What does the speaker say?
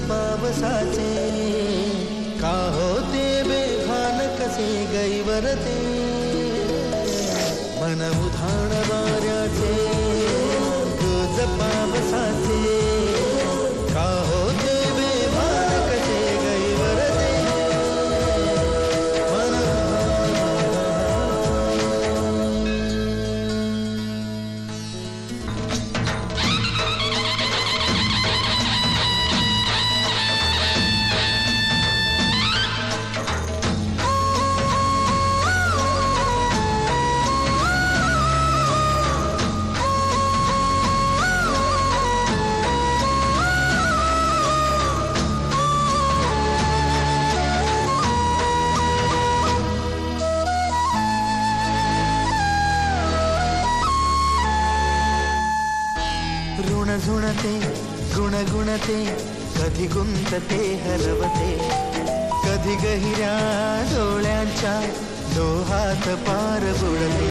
पावसाचे का होते बेभान कसे गैवरते मन उधाण वाऱ्याचे रोज पावसाचे का होते बेभान कसे गैवरते मन ऋण झुणते गुणगुणते कधी गुंतते हरवते कधी गहिऱ्या डोळ्यांच्या डोहात पार बुडते